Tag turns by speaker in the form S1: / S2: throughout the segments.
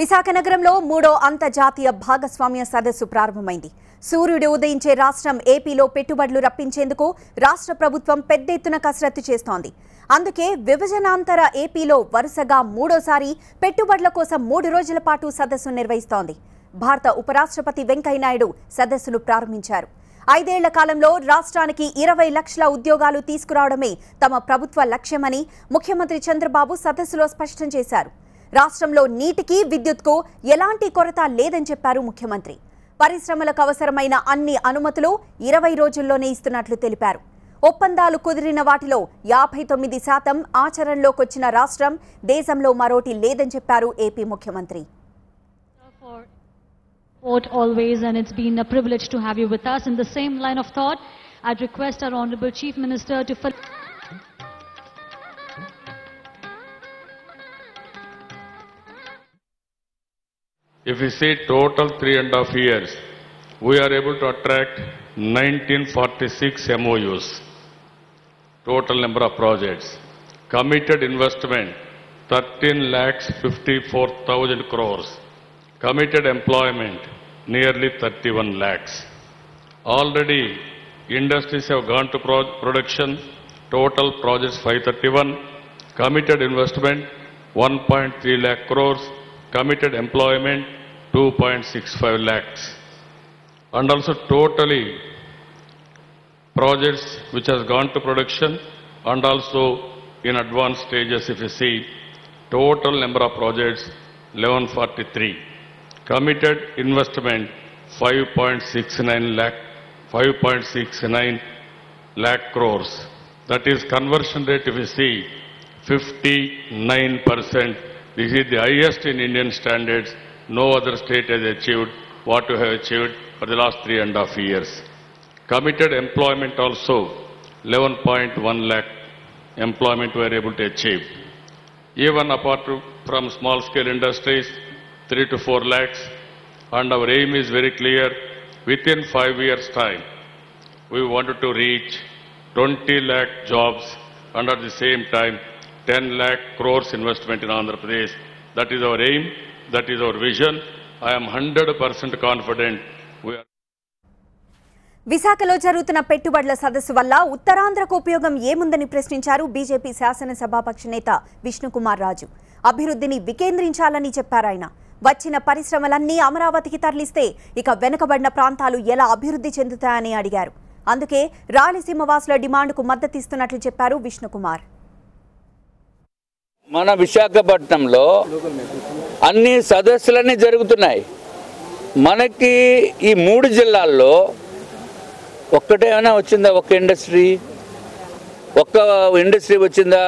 S1: విశాఖ నగరంలో మూడో అంతర్జాతీయ భాగస్వామ్య సదస్సు ప్రారంభమైంది. సూర్యుడు ఉదయించే రాష్ట్రం ఏపీలో పెట్టుబడులు రప్పించేందుకు రాష్ట్ర ప్రభుత్వం పెద్ద ఎత్తున కసరత్తు చేస్తోంది. అందుకే విభజనాంతర ఏపీలో వరుసగా మూడోసారి పెట్టుబడుల కోసం 3 రోజుల పాటు సదస్సు నిర్వహిస్తోంది. భారత ఉపరాష్ట్రపతి వెంకయ్యనాయుడు సదస్సును ప్రారంభించారు. 5 ఏళ్ల కాలంలో రాష్ట్రానికి 20 లక్షల ఉద్యోగాలు తీసుకురావడమే తమ ప్రభుత్వ లక్ష్యమని ముఖ్యమంత్రి చంద్రబాబు సదస్సులో స్పష్టం చేశారు. రాష్ట్రంలో నీటికి, విద్యుత్కు ఎలాంటి కొరత లేదని చెప్పారు ముఖ్యమంత్రి. పరిశ్రమలకు అవసరమైన అన్ని అనుమతులు 20 రోజుల్లోనే ఇస్తున్నట్లు తెలిపారు. ఒప్పందాలు కుదిరిన వాటిలో 59% ఆచరణలోకి వచ్చిన రాష్ట్రం దేశంలో మరోటి లేదని చెప్పారు ఏపీ ముఖ్యమంత్రి.
S2: Always, and it's been a privilege to have you with us. In the same line of thought, I'd request our Honorable Chief Minister to...
S3: If we say total 3.5 years, we are able to attract 1946 MOUs, total number of projects, committed investment 13,54,000 crores, committed employment nearly 31 lakhs. Already industries have gone to production, total projects 531, committed investment 1.3 lakh crores, committed employment 2.65 lakhs. And also totally projects which has gone to production and also in advanced stages, if you see, total number of projects 1143. Committed investment 5.69 lakh crores. That is conversion rate, if you see, 59%. This is the highest in Indian standards. No other state has achieved what we have achieved for the last 3.5 years. Committed employment also 11.1 lakh employment we are able to achieve. Even apart from small scale industries, 3 to 4 lakhs, and our aim is very clear. Within 5 years' time, we wanted to reach 20 lakh jobs, and at the same time, 10 lakh crores investment in Andhra Pradesh. That is our aim, that is our vision. I am 100% confident we are.
S1: విశాఖలో జరుగుతున్న పెట్టుబడుల సదస్సు వల్ల ఉత్తరాంధ్రకు ఉపయోగం ఏముందని ప్రశ్నించారు BJP శాసనసభాపక్ష నేత విష్ణుకుమార్ రాజు. అభివృద్ధిని వికేంద్రించాలని చెప్పారాయన. వచ్చిన పరిశ్రమలన్నీ అమరావతికి తరలిస్తే ఇక వెనుకబడిన ప్రాంతాలు ఎలా అభివృద్ధి చెందుతాయని అడిగారు. అందుకే రాయలసీమ వాసుల డిమాండ్కు మద్దతిస్తున్నట్లు చెప్పారు విష్ణుకుమార్.
S4: మన విశాఖపట్నంలో అన్ని సదస్సులన్నీ జరుగుతున్నాయి. మనకి ఈ 3 జిల్లాల్లో ఒక్కటేమైనా వచ్చిందా? ఒక్క ఇండస్ట్రీ వచ్చిందా?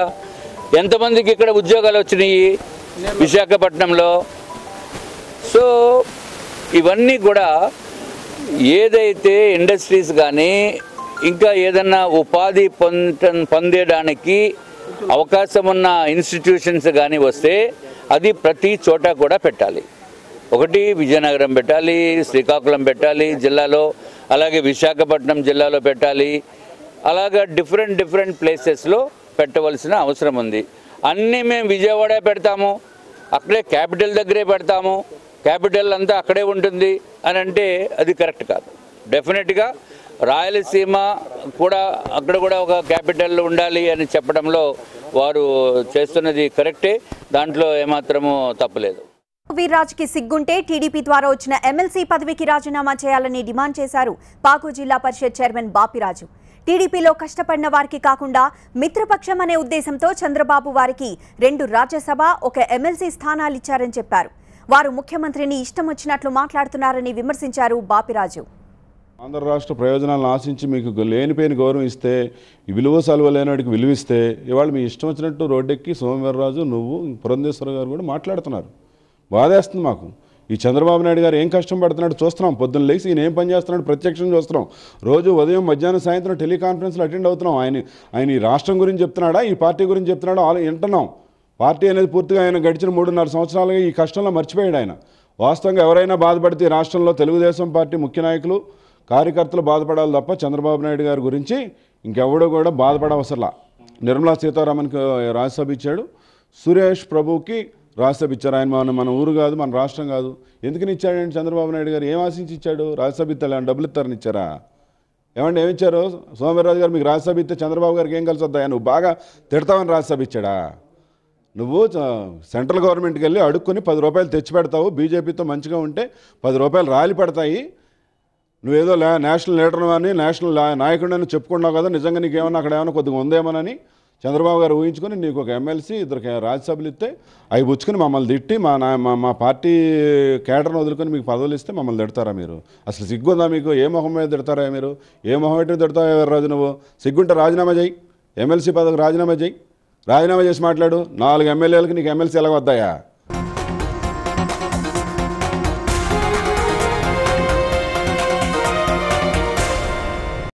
S4: ఎంతమందికి ఇక్కడ ఉద్యోగాలు వచ్చినాయి విశాఖపట్నంలో? సో ఇవన్నీ కూడా ఏదైతే ఇండస్ట్రీస్ కానీ ఇంకా ఏదన్నా ఉపాధి పొందేయడానికి అవకాశం ఉన్న ఇన్స్టిట్యూషన్స్ కానీ వస్తే అది ప్రతి చోట కూడా పెట్టాలి. ఒకటి విజయనగరం పెట్టాలి, శ్రీకాకుళం పెట్టాలి జిల్లాలో, అలాగే విశాఖపట్నం జిల్లాలో పెట్టాలి. అలాగా డిఫరెంట్ ప్లేసెస్లో పెట్టవలసిన అవసరం ఉంది. అన్నీ మేము విజయవాడ పెడతాము, అక్కడే క్యాపిటల్ దగ్గరే పెడతాము, క్యాపిటల్ అంతా అక్కడే ఉంటుంది అని అంటే అది కరెక్ట్ కాదు. డెఫినెట్గా రాయలసీమ కూడా అక్కడ కూడా ఒక క్యాపిటల్ ఉండాలి అని చెప్పడంలో వారు చేస్తున్నది కరెక్టే, దాంట్లో ఏమాత్రమూ తప్పలేదు.
S1: వీర్రాజుకి సిగ్గుంటే టీడీపీ ద్వారా వచ్చిన ఎమ్మెల్సీ పదవికి రాజీనామా చేయాలని డిమాండ్ చేశారు పాకు జిల్లా పరిషత్ చైర్మన్ బాపిరాజు. టీడీపీలో కష్టపడిన వారికి కాకుండా మిత్రపక్షం అనే ఉద్దేశంతో చంద్రబాబు వారికి 2 రాజ్యసభ, 1 ఎమ్మెల్సీ స్థానాలు ఇచ్చారని చెప్పారు. వారు ముఖ్యమంత్రిని ఇష్టం వచ్చినట్లు మాట్లాడుతున్నారని విమర్శించారు బాపిరాజు.
S5: ఆంధ్ర రాష్ట్ర ప్రయోజనాలను ఆశించి మీకు లేనిపోయిన గౌరవం ఇస్తే, ఈ విలువ సలువ లేనివాడికి విలువిస్తే, ఇవాళ మీ ఇష్టం వచ్చినట్టు రోడ్డెక్కి సోమవీర్రాజు, నువ్వు, పురంధేశ్వర గారు కూడా మాట్లాడుతున్నారు. బాధేస్తుంది మాకు. ఈ చంద్రబాబు నాయుడు గారు ఏం కష్టం పడుతున్నాడు చూస్తున్నాం. పొద్దున్న లేచి ఈయన ఏం పని చేస్తున్నాడు ప్రత్యక్షం చూస్తున్నాం. రోజు ఉదయం, మధ్యాహ్నం, సాయంత్రం టెలికాన్ఫరెన్స్లో అటెండ్ అవుతున్నాం. ఆయన ఈ రాష్ట్రం గురించి చెప్తున్నాడా, ఈ పార్టీ గురించి చెప్తున్నాడా వింటున్నాం. పార్టీ అనేది పూర్తిగా ఆయన గడిచిన 3.5 సంవత్సరాలుగా ఈ కష్టంలో మర్చిపోయాడు ఆయన. వాస్తవంగా ఎవరైనా బాధపడితే రాష్ట్రంలో తెలుగుదేశం పార్టీ ముఖ్య నాయకులు, కార్యకర్తలు బాధపడాలి తప్ప చంద్రబాబు నాయుడు గారి గురించి ఇంకెవడో కూడా బాధపడవసరలా. నిర్మలా సీతారామన్కి రాజ్యసభ ఇచ్చాడు, సురేష్ ప్రభుకి రాజ్యసభ ఇచ్చారు. ఆయన మన ఊరు కాదు, మన రాష్ట్రం కాదు. ఎందుకని ఇచ్చాడండి చంద్రబాబు నాయుడు గారు? ఏం ఆశించి ఇచ్చాడు? రాజ్యసభ ఇస్తే డబ్బులు ఇస్తారని ఇచ్చారా? ఏమంటే ఏమిచ్చారు? సోమవీర్రాజు గారు మీకు రాజ్యసభ ఇస్తే చంద్రబాబు గారికి ఏం కలిసి వద్దాయా? నువ్వు బాగా తిడతావని రాజ్యసభ ఇచ్చాడా? నువ్వు సెంట్రల్ గవర్నమెంట్కి వెళ్ళి అడుక్కుని 10 రూపాయలు తెచ్చి పెడతావు. బీజేపీతో మంచిగా ఉంటే 10 రూపాయలు రాలి పెడతాయి. నువ్వేదో నేషనల్ లీడర్ అని, నేషనల్ నాయకుడిని చెప్పుకున్నావు కదా, నిజంగా నీకేమన్నా అక్కడ ఏమైనా కొద్దిగా ఉందేమోనని చంద్రబాబు గారు ఊహించుకొని నీకు ఒక ఎమ్మెల్సీ, 2 రాజ్యసభలు ఇస్తే అవి పుచ్చుకొని మమ్మల్ని తిట్టి మా పార్టీ కేడర్ను వదులుకొని మీకు పదవులు ఇస్తే మమ్మల్ని తిడతారా మీరు? అసలు సిగ్గుందా మీకు? ఏ మొహం మీద తిడతారా మీరు? ఏ మొహం పెట్టి తిడతావు వీర్రాజు? నువ్వు సిగ్గుంటే రాజీనామా చేయి, ఎమ్మెల్సీ పదవికి రాజీనామా చేయి, రాజీనామా చేసి మాట్లాడు. 4 ఎమ్మెల్యేలకు నీకు ఎమ్మెల్సీ ఎలాగొద్దాయా?